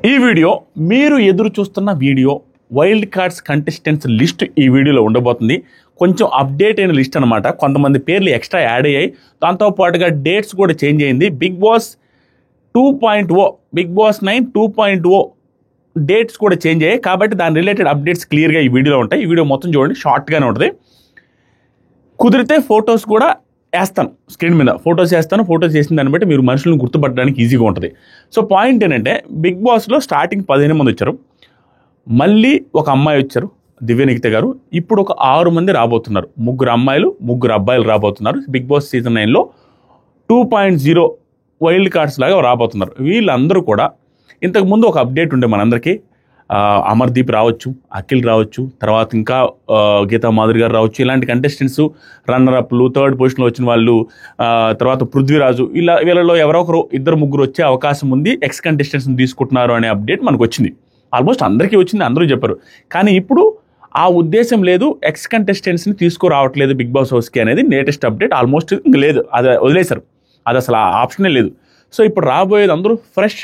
ఈ వీడియో మీరు ఎదురు చూస్తున్న video wild cards contestants list ఈ వీడియోలో ఉండబోతుంది. కొంచెం అప్డేట్ అయిన లిస్ట్ అనమాట. కొంతమంది పేర్లు ఎక్స్ట్రా యాడ్ అయ్యాయి. దాంతోపాటుగా డేట్స్ కూడా చేంజ్ అయింది. Big Boss 2.0, Big Boss 9 2.0 dates కూడా చేంజ్ అయ్యాయి. కాబట్టి దాని రిలేటెడ్ అప్డేట్స్ క్లియర్గా ఈ వీడియోలో ఉంటాయి. ఈ వీడియో మొత్తం చూడండి, షార్ట్గానే ఉంటుంది. కుదిరితే ఫొటోస్ కూడా వేస్తాను, స్క్రీన్ మీద ఫొటోస్ వేస్తాను. ఫొటోస్ చేసిన దాన్ని బట్టి మీరు మనుషులను గుర్తుపట్టడానికి ఈజీగా ఉంటుంది. సో పాయింట్ ఏంటంటే, బిగ్ బాస్లో స్టార్టింగ్ 15 మంది వచ్చారు. మళ్ళీ ఒక అమ్మాయి వచ్చారు, దివ్యనిఖిత గారు. ఇప్పుడు ఒక 6 మంది రాబోతున్నారు. 3 అమ్మాయిలు 3 అబ్బాయిలు రాబోతున్నారు. బిగ్ బాస్ సీజన్ 9లో 2.0 వైల్డ్ కార్డ్స్ లాగా రాబోతున్నారు. వీళ్ళందరూ కూడా ఇంతకుముందు ఒక అప్డేట్ ఉండే మనందరికీ. అమర్దీప్ రావచ్చు, అఖిల్ రావచ్చు, తర్వాత ఇంకా గీతా మాధురి గారు రావచ్చు. ఇలాంటి కంటెస్టెంట్స్, రన్నరప్లు, థర్డ్ పొజిషన్లో వచ్చిన వాళ్ళు, తర్వాత పృథ్వీరాజు, వీళ్ళలో ఎవరో ఒకరు 2-3 వచ్చే అవకాశం ఉంది. ఎక్స్ కంటెస్టెంట్స్ని తీసుకుంటున్నారు అనే అప్డేట్ మనకు వచ్చింది. ఆల్మోస్ట్ అందరికీ వచ్చింది, అందరూ చెప్పారు. కానీ ఇప్పుడు ఆ ఉద్దేశం లేదు, ఎక్స్ కంటెస్టెంట్స్ని తీసుకురావట్లేదు బిగ్ బాస్ హౌస్కి అనేది లేటెస్ట్ అప్డేట్. ఆల్మోస్ట్ ఇంకా లేదు, అది వదిలేశారు. అది అసలు ఆ ఆప్షనే లేదు. సో ఇప్పుడు రాబోయేది అందరూ ఫ్రెష్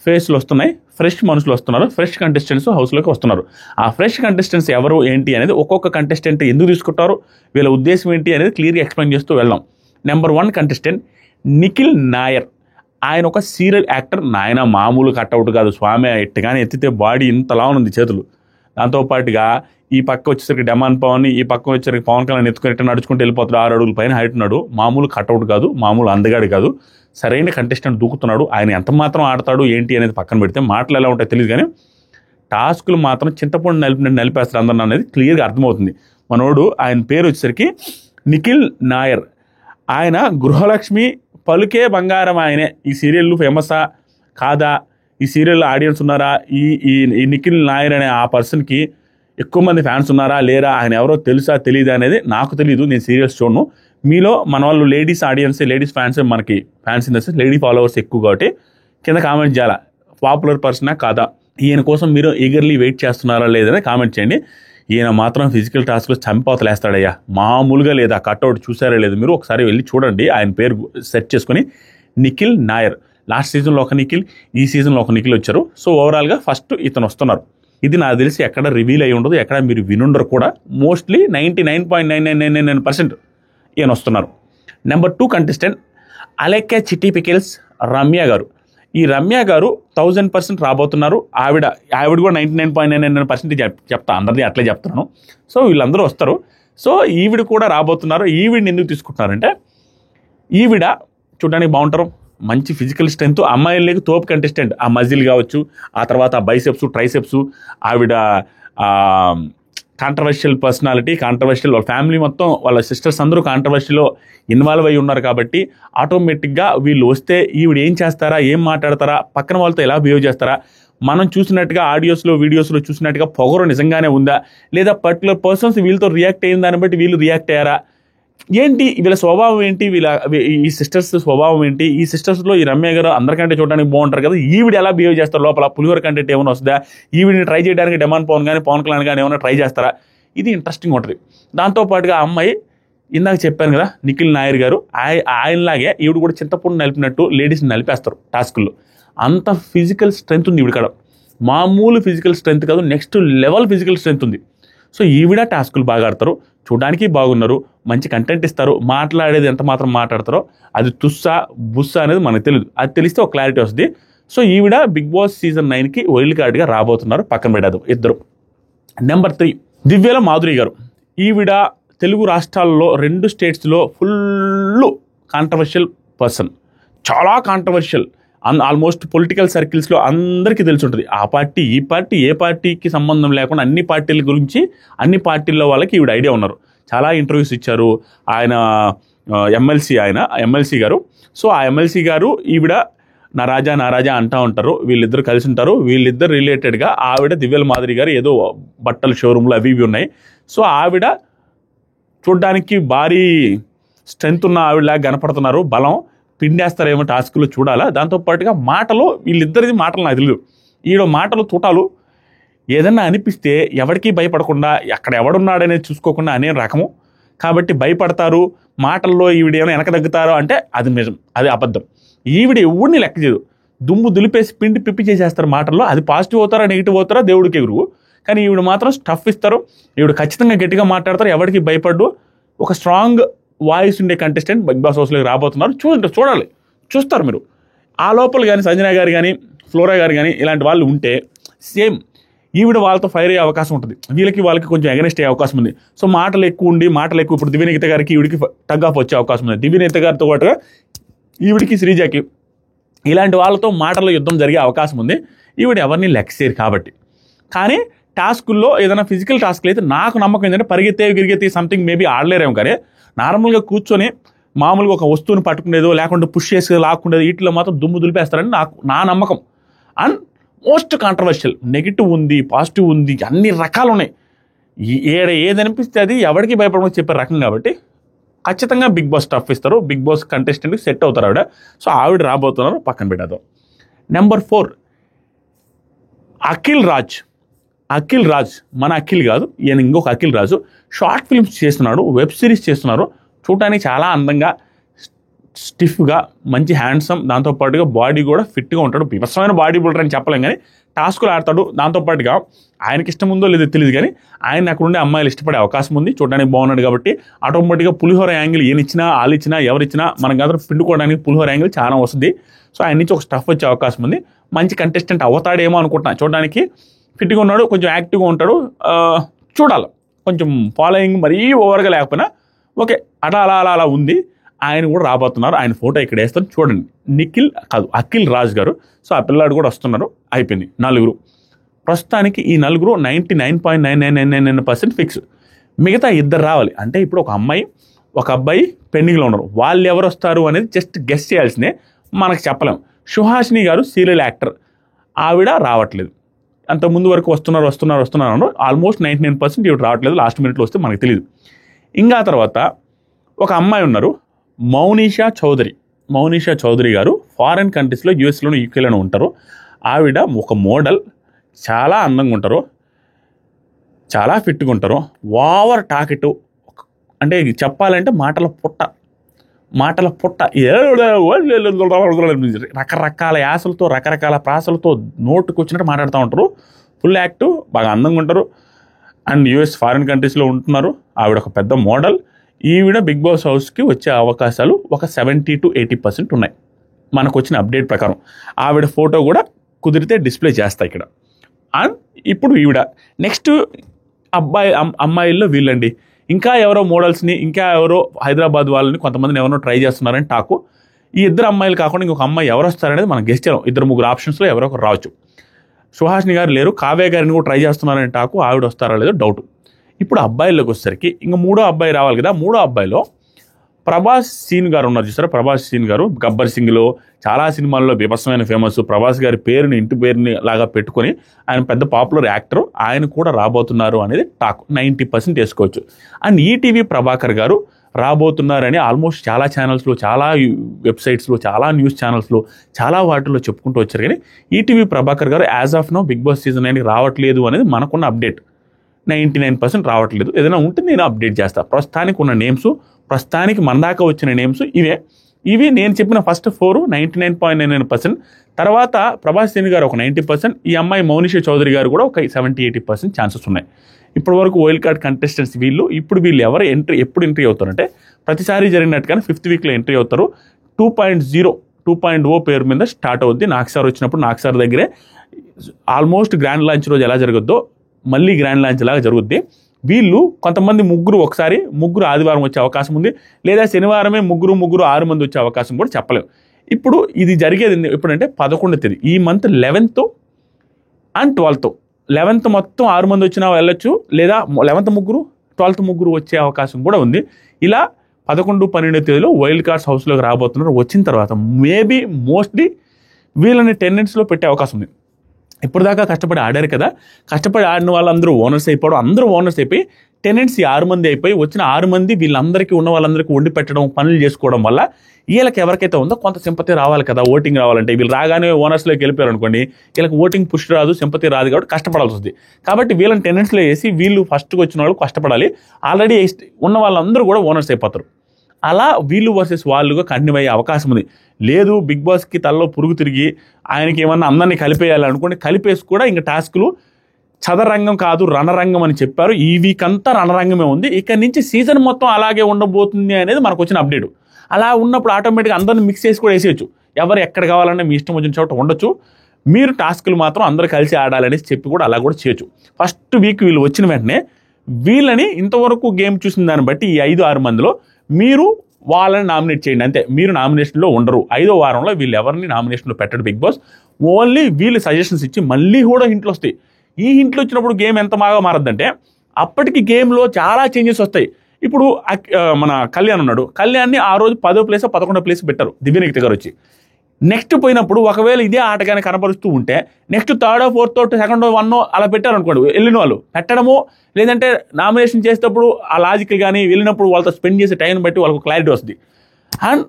ఫేస్లు వస్తున్నాయి, ఫ్రెష్ మనుషులు వస్తున్నారు, ఫ్రెష్ కంటెస్టెంట్స్ హౌస్లోకి వస్తున్నారు. ఆ ఫ్రెష్ కంటెస్టెంట్స్ ఎవరు ఏంటి అనేది, ఒక్కొక్క కంటెస్టెంట్ ఎందుకు తీసుకుంటారు, వీళ్ళ ఉద్దేశం ఏంటి అనేది క్లియర్గా ఎక్స్ప్లెయిన్ చేస్తూ వెళ్దాం. Number 1 contestant Nikhil Nair. ఆయన ఒక సీరియల్ యాక్టర్. నాయన మామూలు కట్అవుట్ కాదు స్వామి. ఎట్టుగానే ఎత్తితే బాడీ ఇంతలా ఉంది చేతులు. దాంతోపాటుగా ఈ పక్క వచ్చేసరికి డెమాన్ పవన్, ఈ పక్క వచ్చేసరికి పవన్ కళ్యాణ్ ఎత్తుకుని నడుచుకుంటూ వెళ్ళిపోతాడు. 6 అడుగుల పైన హైట్ ఉన్నాడు. మామూలు కట్అవుట్ కాదు, మామూలు అందగాడు కాదు. సరైన కంటెస్టెంట్ దూకుతున్నాడు. ఆయన ఎంత మాత్రం ఆడతాడు ఏంటి అనేది పక్కన పెడితే, మాటలు ఎలా ఉంటాయో తెలియదు, కానీ టాస్కులు మాత్రం చింతపండు నలిపేస్తారు అందరూ అనేది క్లియర్గా అర్థమవుతుంది. మనోడు ఆయన పేరు వచ్చేసరికి నిఖిల్ నాయర్. ఆయన గృహలక్ష్మి, పలుకే బంగారం ఆయనే. ఈ సీరియల్ ఫేమసా కాదా, ఈ సీరియల్లో ఆడియన్స్ ఉన్నారా, ఈ నిఖిల్ నాయర్ అనే ఆ పర్సన్కి ఎక్కువ మంది ఫ్యాన్స్ ఉన్నారా లేరా, ఆయన ఎవరో తెలుసా తెలియదా అనేది నాకు తెలియదు. నేను సీరియల్స్ చూడను. మీలో మన వాళ్ళు లేడీస్ ఆడియన్స్, లేడీస్ ఫ్యాన్స్, మనకి fans in the sense lady followers ఎక్కువ కాబట్టి కింద కామెంట్ చేయాలా, పాపులర్ పర్సనా కాదా, ఈయన కోసం మీరు ఈగర్లీ వెయిట్ చేస్తున్నారా లేదని కామెంట్ చేయండి. ఈయన మాత్రం ఫిజికల్ టాస్క్లో చంపవతలేస్తాడయ్యా, మామూలుగా లేదా. కట్అవుట్ చూసారా లేదు మీరు, ఒకసారి వెళ్ళి చూడండి. ఆయన పేరు సెర్చ్ చేసుకుని నిఖిల్ నాయర్. లాస్ట్ సీజన్లో ఒక నిఖిల్, ఈ సీజన్లో ఒక నిఖిల్ వచ్చారు. సో ఓవరాల్గా ఫస్ట్ ఇతను వస్తున్నారు. ఇది నాకు తెలిసి ఎక్కడ రివీల్ అయ్యి ఉండదు, ఎక్కడ మీరు వినుండరు కూడా. మోస్ట్లీ 99.9999% ఈయన వస్తున్నారు. నెంబర్ 2 కంటెస్టెంట్ అలెక్కే చిట్టి పికిల్స్ రమ్య గారు. ఈ రమ్య గారు 1000% రాబోతున్నారు. ఆవిడ కూడా 99.99% చెప్తా, అందరిది అట్లే చెప్తున్నాను. సో వీళ్ళందరూ వస్తారు. సో ఈవిడ కూడా రాబోతున్నారు. ఈవిడిని ఎందుకు తీసుకుంటున్నారంటే, ఈవిడ చూడడానికి బాగుంటారు, మంచి ఫిజికల్ స్ట్రెంత్, అమ్మాయిలకి తోపు కంటెస్టెంట్. ఆ మజిల్ కావచ్చు, ఆ తర్వాత ఆ బైసెప్స్, ట్రైసెప్స్. ఆవిడ కాంట్రవర్షియల్ పర్సనాలిటీ, కాంట్రవర్షియల్. వాళ్ళ ఫ్యామిలీ మొత్తం, వాళ్ళ సిస్టర్స్ అందరూ కాంట్రవర్షియల్లో ఇన్వాల్వ్ అయి ఉన్నారు. కాబట్టి ఆటోమేటిక్గా వీళ్ళు వస్తే ఈవిడ ఏం చేస్తారా, ఏం మాట్లాడతారా, పక్కన వాళ్ళతో ఎలా బిహేవ్ చేస్తారా, మనం చూసినట్టుగా ఆడియోస్లో వీడియోస్లో చూసినట్టుగా పొగరు నిజంగానే ఉందా, లేదా పర్టికులర్ పర్సన్స్ వీళ్ళతో రియాక్ట్ అయిన దాన్ని బట్టి వీళ్ళు రియాక్ట్ అయ్యారా, ఏంటి వీళ్ళ స్వభావం ఏంటి, ఈ సిస్టర్స్ స్వభావం ఏంటి. ఈ సిస్టర్స్లో ఈ రమ్య గారు అందరికంటే చూడడానికి బాగుంటారు కదా, ఈవిడ ఎలా బిహేవ్ చేస్తారు, లోపల పులిహోర కంటెంట్ ఏమైనా వస్తుందా, ఈవిడిని ట్రై చేయడానికి డెమాన్ పవన్ కానీ పవన్ కళ్యాణ్ కానీ ఏమైనా ట్రై చేస్తారా, ఇది ఇంట్రెస్టింగ్ ఉంటుంది. దాంతోపాటుగా ఆ అమ్మాయి ఇందాక చెప్పాను కదా, నిఖిల్ నాయర్ గారు, ఆయనలాగే ఈవిడ కూడా చింతపండు నలిపినట్టు లేడీస్ని నలిపేస్తారు టాస్కుల్లో. అంత ఫిజికల్ స్ట్రెంత్ ఉంది ఈవిడ కాడ. మామూలు ఫిజికల్ స్ట్రెంత్ కాదు, నెక్స్ట్ లెవెల్ ఫిజికల్ స్ట్రెంత్ ఉంది. సో ఈవిడ టాస్కులు బాగా ఆడతారు, చూడడానికి బాగున్నారు, మంచి కంటెంట్ ఇస్తారు. మాట్లాడేది ఎంత మాత్రం మాట్లాడతారో అది తుస్సా బుస్సా అనేది మనకు తెలియదు. అది తెలిస్తే ఒక క్లారిటీ వస్తుంది. సో ఈవిడ బిగ్ బాస్ సీజన్ 9కి వైల్డ్ కార్డ్గా రాబోతున్నారు. పక్కన పెట్టదు ఇద్దరు. నెంబర్ 3 దివ్యల మాధురి గారు. ఈవిడ తెలుగు రాష్ట్రాల్లో 2 స్టేట్స్లో ఫుల్ కాంట్రవర్షియల్ పర్సన్, చాలా కాంట్రవర్షియల్. ఆల్మోస్ట్ పొలిటికల్ సర్కిల్స్లో అందరికీ తెలిసి ఉంటుంది. ఆ పార్టీ ఈ పార్టీ, ఏ పార్టీకి సంబంధం లేకుండా అన్ని పార్టీల గురించి, అన్ని పార్టీల్లో వాళ్ళకి ఈవిడ ఐడియా ఉన్నారు. చాలా ఇంటర్వ్యూస్ ఇచ్చారు. ఆయన ఎమ్మెల్సీ గారు. సో ఆ ఎమ్మెల్సీ గారు ఈవిడ నా రాజా అంటూ ఉంటారు. వీళ్ళిద్దరు కలిసి ఉంటారు. వీళ్ళిద్దరు రిలేటెడ్గా ఆవిడ దివ్యల మాధురి గారు ఏదో బట్టల షోరూమ్లు అవి ఇవి ఉన్నాయి. సో ఆవిడ చూడ్డానికి భారీ స్ట్రెంత్ ఉన్న ఆవిడలాగా కనపడుతున్నారు. బలం పిండేస్తారేమో టాస్క్లో చూడాలా. దాంతోపాటుగా మాటలు, వీళ్ళిద్దరిది మాటలు నాకు తెలియదు. ఈడ మాటలు తూటాలు. ఏదన్నా అనిపిస్తే ఎవరికీ భయపడకుండా, అక్కడ ఎవడున్నాడనేది చూసుకోకుండా అనే రకము. కాబట్టి భయపడతారు. మాటల్లో ఈవిడ ఏమైనా వెనక తగ్గుతారో అంటే అది నిజం, అది అబద్ధం. ఈవిడ ఎవరిని లెక్క చేయదు. దుమ్ము దులిపేసి పిండి పిప్పి చేసేస్తారు మాటల్లో. అది పాజిటివ్ అవుతారా నెగిటివ్ అవుతారా దేవుడికి ఎగురు. కానీ ఈవిడ మాత్రం స్టఫ్ ఇస్తారు. ఈవిడ ఖచ్చితంగా గట్టిగా మాట్లాడతారు, ఎవరికి భయపడ్డు. ఒక స్ట్రాంగ్ వాయిస్ ఉండే కంటెస్టెంట్ బిగ్ బాస్ హౌస్లోకి రాబోతున్నారు. చూడాలి, చూస్తారు మీరు. ఆ లోపల కానీ సంజన గారు కానీ ఫ్లోరా గారు కానీ ఇలాంటి వాళ్ళు ఉంటే సేమ్ ఈవిడ వాళ్ళతో ఫైర్ అయ్యే అవకాశం ఉంటుంది. వాళ్ళకి కొంచెం అగెనిస్ట్ అయ్యే అవకాశం ఉంది. సో మాటలు ఎక్కువ ఇప్పుడు దివ్యనీత గారికి ఈవిడికి టగ్ ఆఫ్ వచ్చే అవకాశం ఉంది. దివ్యనీత గారితో పాటుగా ఈవిడికి శ్రీజాకి ఇలాంటి వాళ్ళతో మాటల యుద్ధం జరిగే అవకాశం ఉంది. ఈవిడ ఎవరిని లెక్సేరు కాబట్టి. కానీ టాస్కుల్లో ఏదైనా ఫిజికల్ టాస్క్లు అయితే నాకు నమ్మకం ఏంటంటే గిరిగెత్తే సంథింగ్ మేబీ ఆడలేరేమో. కానీ నార్మల్గా కూర్చొని మామూలుగా ఒక వస్తువుని పట్టుకునేదో లేకుంటే పుష్ చేసి లాక్కుండేదో వీటిలో మాత్రం దుమ్ము దులిపేస్తారని నా నమ్మకం. అండ్ మోస్ట్ కాంట్రవర్షియల్, నెగిటివ్ ఉంది, పాజిటివ్ ఉంది, అన్ని రకాలు ఉన్నాయి. ఏదనిపిస్తే అది ఎవరికి భయపడమని చెప్పే రకం కాబట్టి ఖచ్చితంగా బిగ్ బాస్ టఫ్ ఇస్తారు. బిగ్ బాస్ కంటెస్టెంట్కి సెట్ అవుతారు ఆవిడ. సో ఆవిడ రాబోతున్నారు, పక్కన పెట్టేద్దాం. నెంబర్ 4 అఖిల్ రాజ్. మన అఖిల్ కాదు, ఈయన ఇంకొక అఖిల్ రాజు. షార్ట్ ఫిల్మ్స్ చేస్తున్నాడు, వెబ్ సిరీస్ చేస్తున్నారు. చూడటానికి చాలా అందంగా, స్టిఫ్గా, మంచి హ్యాండ్సమ్, దాంతోపాటుగా బాడీ కూడా ఫిట్గా ఉంటాడు. వివసమైన బాడీ బిల్డర్ అని చెప్పలేం, కానీ టాస్కులు ఆడతాడు. దాంతోపాటుగా ఆయనకి ఇష్టం ఉందో లేదో తెలియదు, కానీ ఆయన అక్కడ ఉండే అమ్మాయిలు ఇష్టపడే అవకాశం ఉంది. చూడడానికి బాగున్నాడు కాబట్టి ఆటోమేటిక్గా పులిహోర యాంగిల్ ఈయనిచ్చినా వాళ్ళిచ్చినా ఎవరిచ్చినా మనకు కాదు పిండుకోవడానికి పులిహోర యాంగిల్ చాలా వస్తుంది. సో ఆయన నుంచి ఒక స్టఫ్ వచ్చే అవకాశం ఉంది. మంచి కంటెస్టెంట్ అవుతాడేమో అనుకుంటున్నా. చూడడానికి ఫిట్గా ఉన్నాడు, కొంచెం యాక్టివ్గా ఉంటాడు. చూడాలి, కొంచెం ఫాలోయింగ్ మరీ ఓవర్గా లేకపోయినా ఓకే, అలా ఉంది. ఆయన కూడా రాబోతున్నారు. ఆయన ఫోటో ఇక్కడ వేస్తాను చూడండి. అఖిల్ రాజ్ గారు. సో ఆ పిల్లాడు కూడా వస్తున్నారు. అయిపోయింది 4. ప్రస్తుతానికి ఈ 4 99.9999% ఫిక్స్. మిగతా 2 రావాలి. అంటే ఇప్పుడు ఒక అమ్మాయి ఒక అబ్బాయి పెండింగ్లో ఉన్నారు. వాళ్ళు ఎవరు వస్తారు అనేది జస్ట్ గెస్ చేయాల్సిందే, మనకు చెప్పలేం. సుహాసిని గారు సీరియల్ యాక్టర్, ఆవిడ రావట్లేదు. అంత ముందు వరకు వస్తున్నారు. ఆల్మోస్ట్ 99% ఇవి రావట్లేదు. లాస్ట్ మినిట్లో వస్తే మనకు తెలియదు. ఇంకా తర్వాత ఒక అమ్మాయి ఉన్నారు, మౌనిషా చౌదరి గారు. ఫారెన్ కంట్రీస్లో, యూఎస్లోను, యూకేలోనూ ఉంటారు. ఆవిడ ఒక మోడల్, చాలా అందంగా ఉంటారు, చాలా ఫిట్గా ఉంటారు. ఓవర్ టాకెటివ్, అంటే చెప్పాలంటే మాటల పుట్ట రకరకాల యాసలతో, రకరకాల ప్రాసలతో నోటుకు వచ్చినట్టు మాట్లాడుతూ ఉంటారు. ఫుల్ యాక్టివ్, బాగా అందంగా ఉంటారు. అండ్ యూఎస్ ఫారిన్ కంట్రీస్లో ఉంటున్నారు. ఆవిడ ఒక పెద్ద మోడల్. ఈవిడ బిగ్ బాస్ హౌస్కి వచ్చే అవకాశాలు ఒక 70 to 80% ఉన్నాయి మనకు వచ్చిన అప్డేట్ ప్రకారం. ఆవిడ ఫోటో కూడా కుదిరితే డిస్ప్లే చేస్తా ఇక్కడ. అండ్ ఇప్పుడు ఈవిడ నెక్స్ట్ అమ్మాయిల్లో వీళ్ళండి. ఇంకా ఎవరో మోడల్స్ని, ఇంకా ఎవరో హైదరాబాద్ వాళ్ళని కొంతమందిని ఎవరో ట్రై చేస్తున్నారని టాకు. ఈ 2 అమ్మాయిలు కాకుండా ఇంకొక అమ్మాయి ఎవరు వస్తారనేది మనం గెస్ట్ చేయాలి. 2-3 ఆప్షన్స్లో ఎవరో ఒకరు రావచ్చు. సుహాసిని గారు లేరు, కావ్య గారిని కూడా ట్రై చేస్తున్నారని టాకు. ఆవిడ వస్తారా లేదో డౌట్. ఇప్పుడు అబ్బాయిల్లోకి వచ్చేసరికి ఇంకా 3వ అబ్బాయి రావాలి కదా. 3వ అబ్బాయిలో ప్రభాస్ సీన్ గారు ఉన్నారు చూసారా. ప్రభాస్ సీన్ గారు గబ్బర్ సింగ్లో చాలా సినిమాల్లో బీభత్సమైన ఫేమస్. ప్రభాస్ గారి పేరుని, ఇంటి పేరుని లాగా పెట్టుకొని ఆయన పెద్ద పాపులర్ యాక్టర్. ఆయన కూడా రాబోతున్నారు అనేది టాక్. 90% వేసుకోవచ్చు. అండ్ ఈటీవీ ప్రభాకర్ గారు రాబోతున్నారని ఆల్మోస్ట్ చాలా ఛానల్స్లో, చాలా వెబ్సైట్స్లో, చాలా న్యూస్ ఛానల్స్లో, చాలా వాటిల్లో చెప్పుకుంటూ వచ్చారు. కానీ ETV Prabhakar garu as of now Big Boss season 9 రావట్లేదు అనేది మనకున్న అప్డేట్. 99% రావట్లేదు. ఏదైనా ఉంటే నేను అప్డేట్ చేస్తాను. ప్రస్తుతానికి ఉన్న నేమ్స్, ప్రస్తుతానికి మన దాకా వచ్చిన నేమ్స్ ఇవి నేను చెప్పిన ఫస్ట్ 4 99.99%. తర్వాత ప్రభాస్ సీన్ గారు ఒక 90%. ఈ అమ్మాయి మౌనిషా చౌదరి గారు కూడా ఒక 70-80% ఛాన్సెస్ ఉన్నాయి. ఇప్పటి వరకు వైల్డ్ కార్డ్ కంటెస్టెంట్స్ వీళ్ళు. ఇప్పుడు వీళ్ళు ఎప్పుడు ఎంట్రీ అవుతారంటే ప్రతిసారి జరిగినట్టుగానే 5th వీక్లో ఎంట్రీ అవుతారు. 2.0 పేరు మీద స్టార్ట్ అవుద్ది. నాగ్సార్ వచ్చినప్పుడు నాగ్సార్ దగ్గరే ఆల్మోస్ట్ గ్రాండ్ లాంచ్ రోజు ఎలా జరుగుద్దో మళ్ళీ గ్రాండ్ లాంచ్ లాగా జరుగుద్ది. వీళ్ళు కొంతమంది ముగ్గురు ఆదివారం వచ్చే అవకాశం ఉంది. లేదా శనివారమే ముగ్గురు 6 మంది వచ్చే అవకాశం కూడా చెప్పలేము. ఇప్పుడు ఇది జరిగేది ఎప్పుడంటే 11వ తేదీ, ఈ month 11th and 12th. 11th మొత్తం 6 మంది వచ్చినా వెళ్ళొచ్చు, లేదా 11th ముగ్గురు, 12th ముగ్గురు వచ్చే అవకాశం కూడా ఉంది. ఇలా 11, 12 తేదీలో వైల్డ్ కార్డ్స్ హౌస్లోకి రాబోతున్నారు. వచ్చిన తర్వాత మేబీ మోస్ట్లీ వీళ్ళని టెండెన్స్లో పెట్టే అవకాశం ఉంది. ఇప్పుడు దాకా కష్టపడి ఆడారు కదా, కష్టపడి ఆడిన వాళ్ళందరూ ఓనర్స్ అయిపోవడం, అందరూ ఓనర్స్ అయిపోయి టెనెంట్స్ 6 మంది అయిపోయి వచ్చిన 6 మంది వీళ్ళందరికీ ఉన్న వాళ్ళందరికీ వండి పెట్టడం, పనులు చేసుకోవడం వల్ల వీళ్ళకి ఎవరికైతే ఉందో కొంత సింపతి రావాలి కదా. ఓటింగ్ రావాలంటే వీళ్ళు రాగానే ఓనర్స్లోకి వెళ్ళిపోయారు అనుకోండి, వీళ్ళకి ఓటింగ్ పుష్ రాదు, సింపతి రాదు, కాబట్టి కష్టపడాల్సి వస్తుంది. కాబట్టి వీళ్ళని టెనెంట్స్లో వేసి వీళ్ళు ఫస్ట్కి వచ్చిన వాళ్ళు కష్టపడాలి. ఆల్రెడీ ఉన్న వాళ్ళందరూ కూడా ఓనర్స్ అయిపోతారు. అలా వీళ్ళు వర్సెస్ వాళ్ళుగా కంటిన్యూ అయ్యే అవకాశం ఉంది. లేదు బిగ్ బాస్కి తలలో పురుగు తిరిగి ఆయనకి ఏమన్నా అందరినీ కలిపేయాలనుకోండి, కలిపేసి కూడా ఇంకా టాస్కులు చదరంగం కాదు రణరంగం అని చెప్పారు. ఈ వీక్ అంతా రణరంగమే ఉంది. ఇక నుంచి సీజన్ మొత్తం అలాగే ఉండబోతుంది అనేది మనకు వచ్చిన అప్డేట్. అలా ఉన్నప్పుడు ఆటోమేటిక్గా అందరిని మిక్స్ చేసి కూడా వేసేయచ్చు. ఎవరు ఎక్కడ కావాలన్నా మీ ఇష్టం వచ్చిన చోట ఉండొచ్చు. మీరు టాస్కులు మాత్రం అందరూ కలిసి ఆడాలనేసి చెప్పి కూడా అలా కూడా చేయొచ్చు. ఫస్ట్ వీక్ వీళ్ళు వచ్చిన వెంటనే వీళ్ళని ఇంతవరకు గేమ్ చూసిన దాన్ని బట్టి ఈ 5-6 మందిలో మీరు వాళ్ళని నామినేట్ చేయండి అంతే. మీరు నామినేషన్లో ఉండరు. 5వ వారంలో వీళ్ళు ఎవరిని నామినేషన్లో పెట్టడు బిగ్ బాస్. ఓన్లీ వీళ్ళు సజెషన్స్ ఇచ్చి మళ్ళీ కూడా హింట్లు వస్తాయి. ఈ హింట్లు వచ్చినప్పుడు గేమ్ ఎంత బాగా మారద్దంటే అప్పటికి గేమ్లో చాలా చేంజెస్ వస్తాయి. ఇప్పుడు మన కళ్యాణ్ ఉన్నాడు, కళ్యాణ్ని ఆ రోజు 10వ ప్లేస్ 11వ ప్లేస్ పెట్టారు దివ్యనికిత గారు వచ్చి. నెక్స్ట్ పోయినప్పుడు ఒకవేళ ఇదే ఆటగానే కనపరుస్తూ ఉంటే నెక్స్ట్ 3rd, 4th, 2nd, 1 అలా పెట్టారు అనుకోండి. వెళ్ళిన వాళ్ళు పెట్టడము, లేదంటే నామినేషన్ చేసేటప్పుడు ఆ లాజికల్ కానీ వెళ్ళినప్పుడు వాళ్ళతో స్పెండ్ చేసే టైం బట్టి వాళ్ళకు క్లారిటీ వస్తుంది. అండ్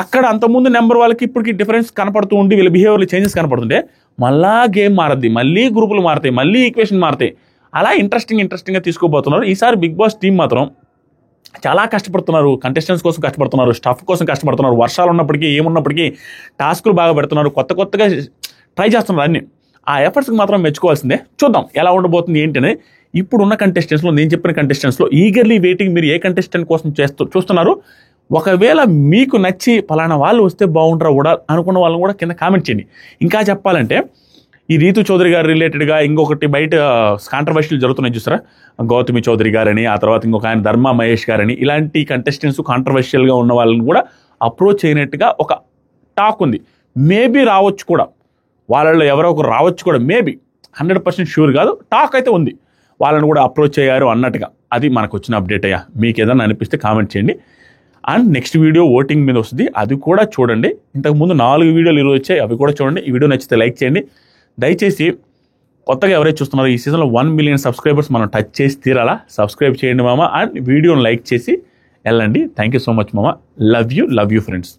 అక్కడ అంతకుముందు నెంబర్ వాళ్ళకి ఇప్పటికి డిఫరెన్స్ కనపడుతూ ఉండి వీళ్ళ బిహేవియర్లో చేంజెస్ కనపడుతుంటే మళ్ళా గేమ్ మారద్ది, మళ్ళీ గ్రూపులు మారుతాయి, మళ్ళీ ఈక్వేషన్ మారుతాయి. అలా ఇంట్రెస్టింగ్గా తీసుకోబోతున్నారు. ఈసారి బిగ్ బాస్ టీం మాత్రం చాలా కష్టపడుతున్నారు. కంటెస్టెంట్స్ కోసం కష్టపడుతున్నారు, స్టాఫ్ కోసం కష్టపడుతున్నారు. వర్షాలు ఉన్నప్పటికీ ఏమున్నప్పటికీ టాస్కులు బాగా పెడుతున్నారు, కొత్తగా ట్రై చేస్తున్నారు అన్ని. ఆ ఎఫర్ట్స్కి మాత్రం మెచ్చుకోవాల్సిందే. చూద్దాం ఎలా ఉండబోతుంది ఏంటనే. ఇప్పుడున్న కంటెస్టెంట్స్లో, నేను చెప్పిన కంటెస్టెంట్స్లో ఈగర్లీ వెయిటింగ్ మీరు ఏ కంటెస్టెంట్ కోసం చూస్తున్నారు. ఒకవేళ మీకు నచ్చి పలానా వాళ్ళు వస్తే బాగుంటారా కూడా అనుకున్న వాళ్ళని కూడా కింద కామెంట్ చేయండి. ఇంకా చెప్పాలంటే ఈ రీతు చౌదరి గారు రిలేటెడ్గా ఇంకొకటి బయట కాంట్రవర్షియల్ జరుగుతున్నాయి చూసారా, గౌతమి చౌదరి గారని, ఆ తర్వాత ఇంకొక ఆయన ధర్మా మహేష్ గారని, ఇలాంటి కంటెస్టెంట్స్ కాంట్రవర్షియల్గా ఉన్న వాళ్ళని కూడా అప్రోచ్ అయినట్టుగా ఒక టాక్ ఉంది. మేబీ రావచ్చు కూడా, వాళ్ళలో ఎవరో ఒకరు రావచ్చు కూడా, మేబీ 100% షూర్ కాదు, టాక్ అయితే ఉంది. వాళ్ళని కూడా అప్రోచ్ అయ్యారు అన్నట్టుగా. అది మనకు వచ్చిన అప్డేట్ అయ్యా. మీకు ఏదైనా అనిపిస్తే కామెంట్ చేయండి. అండ్ నెక్స్ట్ వీడియో ఓటింగ్ మీద వస్తుంది, అది కూడా చూడండి. ఇంతకుముందు 4 వీడియోలు ఈరోజు వచ్చాయి, అవి కూడా చూడండి. ఈ వీడియో నచ్చితే లైక్ చేయండి. దయచేసి కొత్తగా ఎవరైతే చూస్తున్నారో ఈ సీజన్లో 1 మిలియన్ సబ్స్క్రైబర్స్ మనం టచ్ చేసి తీరాలా. సబ్స్క్రైబ్ చేయండి మామ, అండ్ వీడియోని లైక్ చేసి వెళ్ళండి. థ్యాంక్ యూ సో మచ్ మామ. Love you friends.